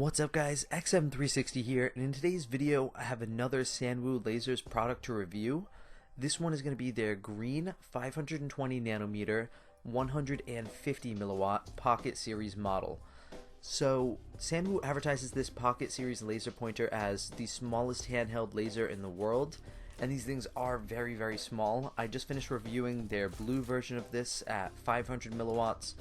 What's up guys, XM360 here, and in today's video I have another Sanwu Lasers product to review. This one is going to be their green 520 nanometer 150 milliwatt Pocket Series model. So Sanwu advertises this Pocket Series laser pointer as the smallest handheld laser in the world, and these things are very small. I just finished reviewing their blue version of this at 500 milliwatts,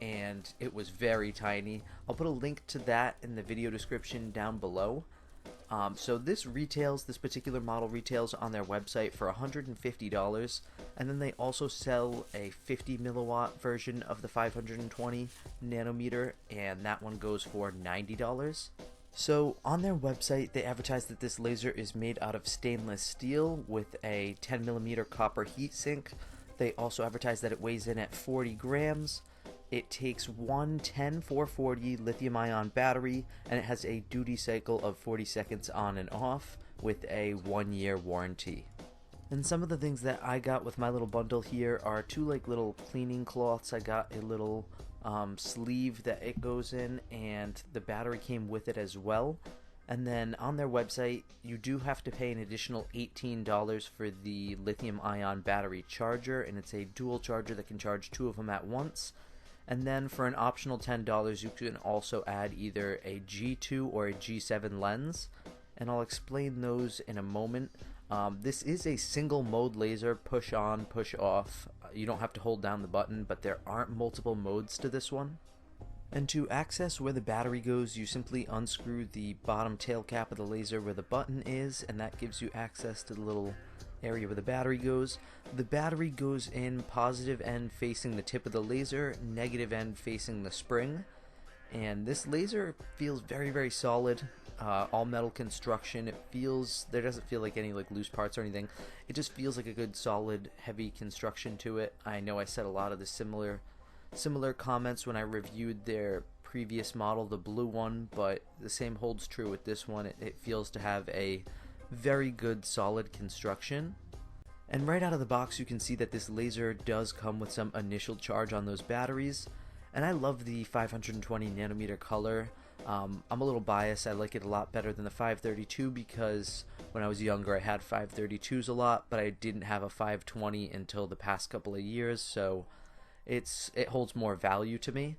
and it was very tiny. I'll put a link to that in the video description down below. So this particular model retails on their website for $150, and then they also sell a 50 milliwatt version of the 520 nanometer, and that one goes for $90. So on their website they advertise that this laser is made out of stainless steel with a 10mm copper heatsink. They also advertise that it weighs in at 40 grams. It takes one 10440 lithium-ion battery, and it has a duty cycle of 40 seconds on and off with a 1-year warranty. And some of the things that I got with my little bundle here are two little cleaning cloths. I got a little sleeve that it goes in, and the battery came with it as well. And then on their website you do have to pay an additional $18 for the lithium-ion battery charger, and it's a dual charger that can charge two of them at once. And then for an optional $10 you can also add either a G2 or a G7 lens, and I'll explain those in a moment. This is a single mode laser, push on, push off. You don't have to hold down the button, but there aren't multiple modes to this one. And to access where the battery goes, you simply unscrew the bottom tail cap of the laser where the button is, and that gives you access to the little area where the battery goes. The battery goes in positive end facing the tip of the laser, negative end facing the spring, and this laser feels very solid. All metal construction. There doesn't feel like any loose parts or anything. It just feels like a good solid heavy construction to it. I know I said a lot of the similar comments when I reviewed their previous model, the blue one, but the same holds true with this one. It feels to have a very good solid construction. And right out of the box you can see that this laser does come with some initial charge on those batteries, and I love the 520 nanometer color. I'm a little biased. I like it a lot better than the 532 because when I was younger I had 532s a lot, but I didn't have a 520 until the past couple of years, so it holds more value to me.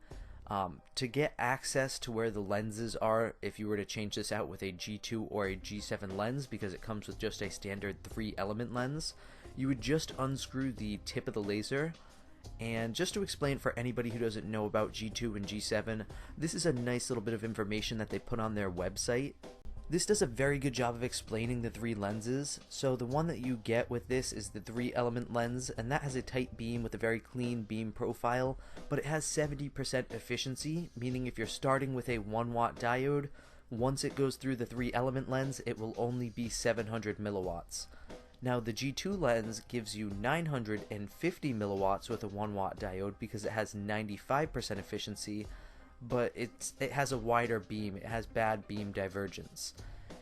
To get access to where the lenses are, if you were to change this out with a G2 or a G7 lens, because it comes with just a standard 3-element lens, you would just unscrew the tip of the laser. And just to explain for anybody who doesn't know about G2 and G7, this is a nice little bit of information that they put on their website. This does a very good job of explaining the three lenses. So the one that you get with this is the 3-element lens, and that has a tight beam with a very clean beam profile, but it has 70% efficiency, meaning if you're starting with a 1-watt diode, once it goes through the 3-element lens it will only be 700 milliwatts. Now the G2 lens gives you 950 milliwatts with a 1-watt diode because it has 95% efficiency, but it has a wider beam. It has bad beam divergence.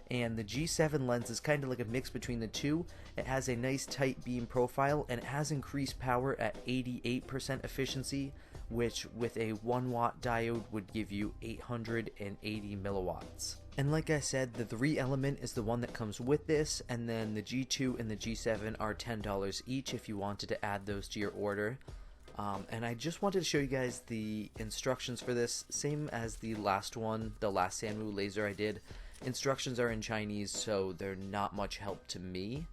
And the G7 lens is kind of like a mix between the two. It has a nice tight beam profile, and it has increased power at 88% efficiency, which with a 1-watt diode would give you 880 milliwatts. And like I said, the 3-element is the one that comes with this, and then the G2 and the G7 are $10 each if you wanted to add those to your order. And I just wanted to show you guys the instructions for this, same as the last one, the last Sanwu laser I did. Instructions are in Chinese, so they're not much help to me.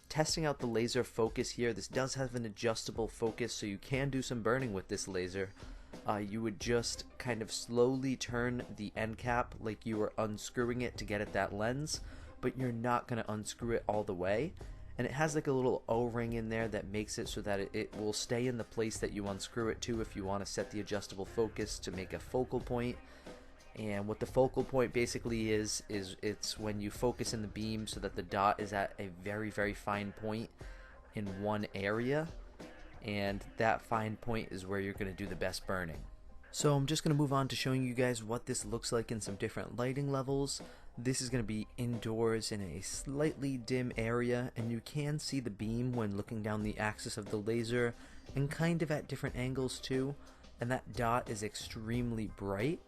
Testing out the laser focus here, this does have an adjustable focus, so you can do some burning with this laser. You would just kind of slowly turn the end cap like you were unscrewing it to get at that lens, but you're not going to unscrew it all the way. And it has like a little O-ring in there that makes it so that it will stay in the place that you unscrew it to if you want to set the adjustable focus to make a focal point. And what the focal point basically is it's when you focus in the beam so that the dot is at a very fine point in one area, and that fine point is where you're going to do the best burning. So I'm just going to move on to showing you guys what this looks like in some different lighting levels. This is going to be indoors in a slightly dim area, and you can see the beam when looking down the axis of the laser, and kind of at different angles too, and that dot is extremely bright.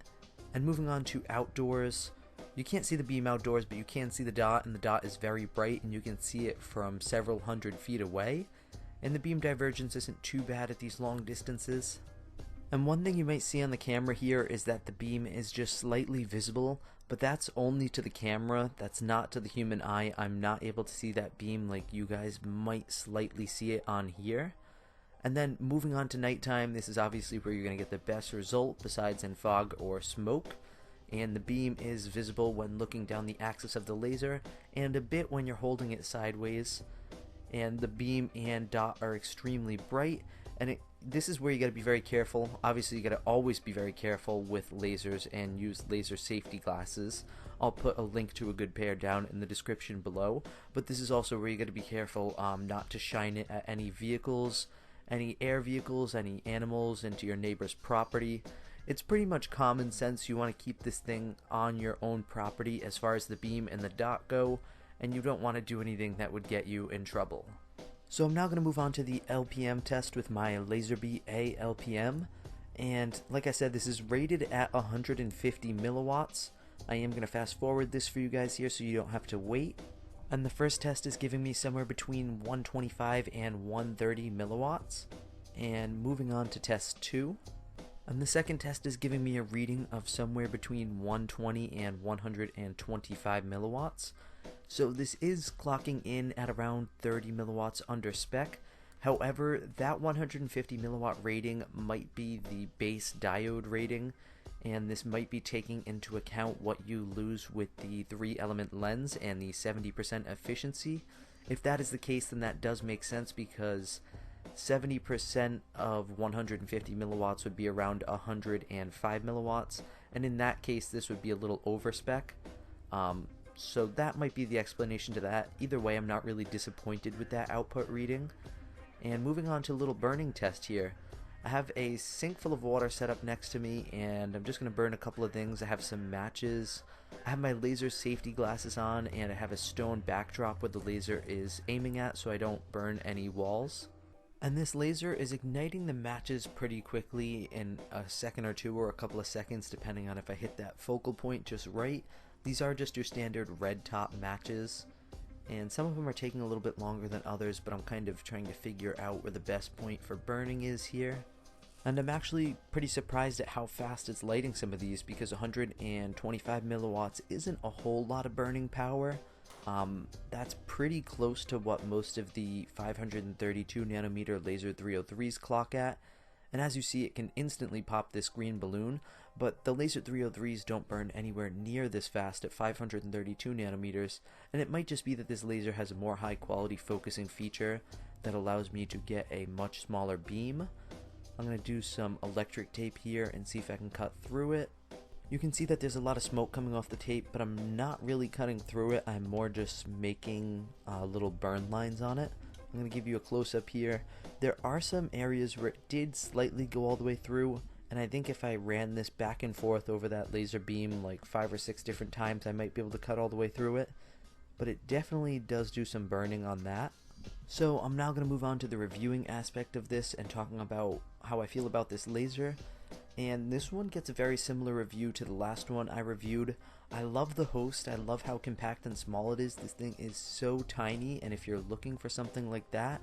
And moving on to outdoors, you can't see the beam outdoors, but you can see the dot, and the dot is very bright, and you can see it from several hundred feet away. And the beam divergence isn't too bad at these long distances. And one thing you might see on the camera here is that the beam is just slightly visible, but that's only to the camera, that's not to the human eye. I'm not able to see that beam like you guys might slightly see it on here. And then moving on to nighttime, this is obviously where you're going to get the best result besides in fog or smoke. And the beam is visible when looking down the axis of the laser, and a bit when you're holding it sideways. And the beam and dot are extremely bright, and this is where you got to be very careful. Obviously, you got to always be very careful with lasers and use laser safety glasses. I'll put a link to a good pair down in the description below, but this is also where you got to be careful not to shine it at any vehicles, any air vehicles, any animals, into your neighbor's property. It's pretty much common sense. You want to keep this thing on your own property as far as the beam and the dot go, and you don't want to do anything that would get you in trouble. So I'm now going to move on to the LPM test with my Laserbeam A LPM, and like I said, this is rated at 150 milliwatts. I am going to fast forward this for you guys here so you don't have to wait. And the first test is giving me somewhere between 125 and 130 milliwatts. And moving on to test 2. And the second test is giving me a reading of somewhere between 120 and 125 milliwatts. So this is clocking in at around 30 milliwatts under spec. However, that 150 milliwatt rating might be the base diode rating, and this might be taking into account what you lose with the 3-element lens and the 70% efficiency. If that is the case, then that does make sense, because 70% of 150 milliwatts would be around 105 milliwatts, and in that case this would be a little over spec. So that might be the explanation to that. Either way, I'm not really disappointed with that output reading. And moving on to a little burning test here. I have a sink full of water set up next to me, and I'm just going to burn a couple of things. I have some matches, I have my laser safety glasses on, and I have a stone backdrop where the laser is aiming at so I don't burn any walls. And this laser is igniting the matches pretty quickly in a second or two, or a couple of seconds depending on if I hit that focal point just right. These are just your standard red top matches, and some of them are taking a little bit longer than others, but I'm kind of trying to figure out where the best point for burning is here. And I'm actually pretty surprised at how fast it's lighting some of these, because 125 milliwatts isn't a whole lot of burning power. That's pretty close to what most of the 532 nanometer laser 303s clock at. And as you see, it can instantly pop this green balloon, but the laser 303s don't burn anywhere near this fast at 532 nanometers, and it might just be that this laser has a more high quality focusing feature that allows me to get a much smaller beam. I'm going to do some electric tape here and see if I can cut through it. You can see that there's a lot of smoke coming off the tape, but I'm not really cutting through it. I'm more just making little burn lines on it. I'm going to give you a close-up here. There are some areas where it did slightly go all the way through, and I think if I ran this back and forth over that laser beam like 5 or 6 different times, I might be able to cut all the way through it. But it definitely does do some burning on that. So I'm now going to move on to the reviewing aspect of this and talking about how I feel about this laser. And this one gets a very similar review to the last one I reviewed. I love the host. I love how compact and small it is. This thing is so tiny, and if you're looking for something like that,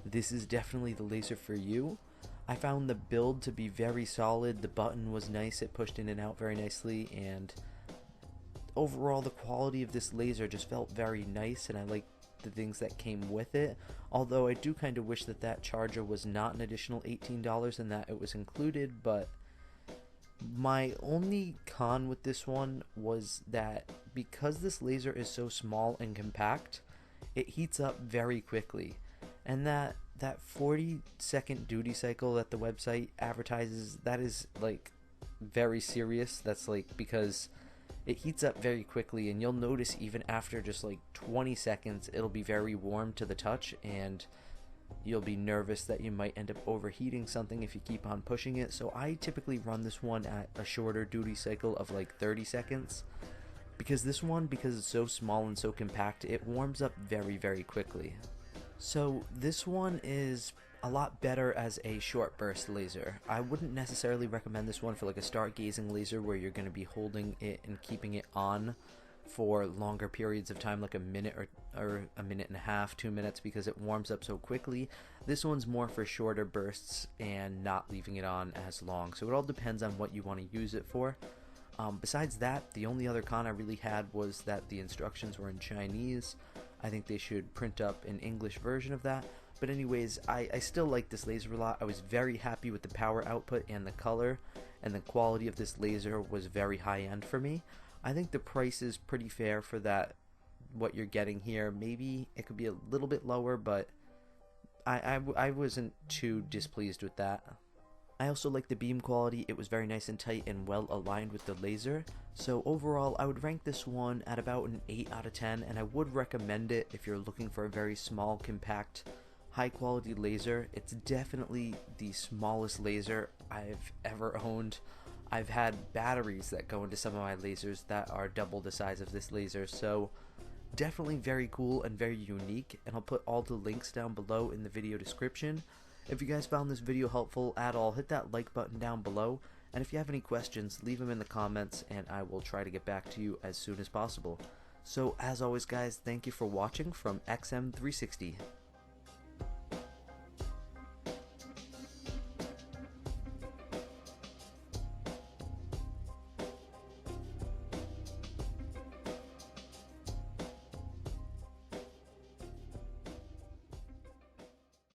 this is definitely the laser for you. I found the build to be very solid. The button was nice. It pushed in and out very nicely, and overall the quality of this laser just felt very nice, and I liked the things that came with it. Although I do kind of wish that that charger was not an additional $18 and that it was included, but my only con with this one was that because this laser is so small and compact, it heats up very quickly, and that 40-second duty cycle that the website advertises, that is like very serious. That's like because it heats up very quickly, and you'll notice even after just like 20 seconds it'll be very warm to the touch, and you'll be nervous that you might end up overheating something if you keep on pushing it. So I typically run this one at a shorter duty cycle of like 30 seconds, because this one, because it's so small and so compact, it warms up very quickly. So this one is a lot better as a short burst laser. I wouldn't necessarily recommend this one for like a stargazing laser where you're going to be holding it and keeping it on for longer periods of time, like a minute or a minute and a half, 2 minutes, because it warms up so quickly. This one's more for shorter bursts and not leaving it on as long, so it all depends on what you want to use it for. Besides that, the only other con I really had was that the instructions were in Chinese. I think they should print up an English version of that. But anyways, I still like this laser a lot. I was very happy with the power output and the color, and the quality of this laser was very high end for me. I think the price is pretty fair for that, what you're getting here. Maybe it could be a little bit lower, but I wasn't too displeased with that. I also like the beam quality. It was very nice and tight and well aligned with the laser. So overall, I would rank this one at about an 8 out of 10, and I would recommend it if you're looking for a very small, compact, high quality laser. It's definitely the smallest laser I've ever owned. I've had batteries that go into some of my lasers that are double the size of this laser, so definitely very cool and very unique, and I'll put all the links down below in the video description. If you guys found this video helpful at all, hit that like button down below, and if you have any questions, leave them in the comments and I will try to get back to you as soon as possible. So as always guys, thank you for watching from XM360.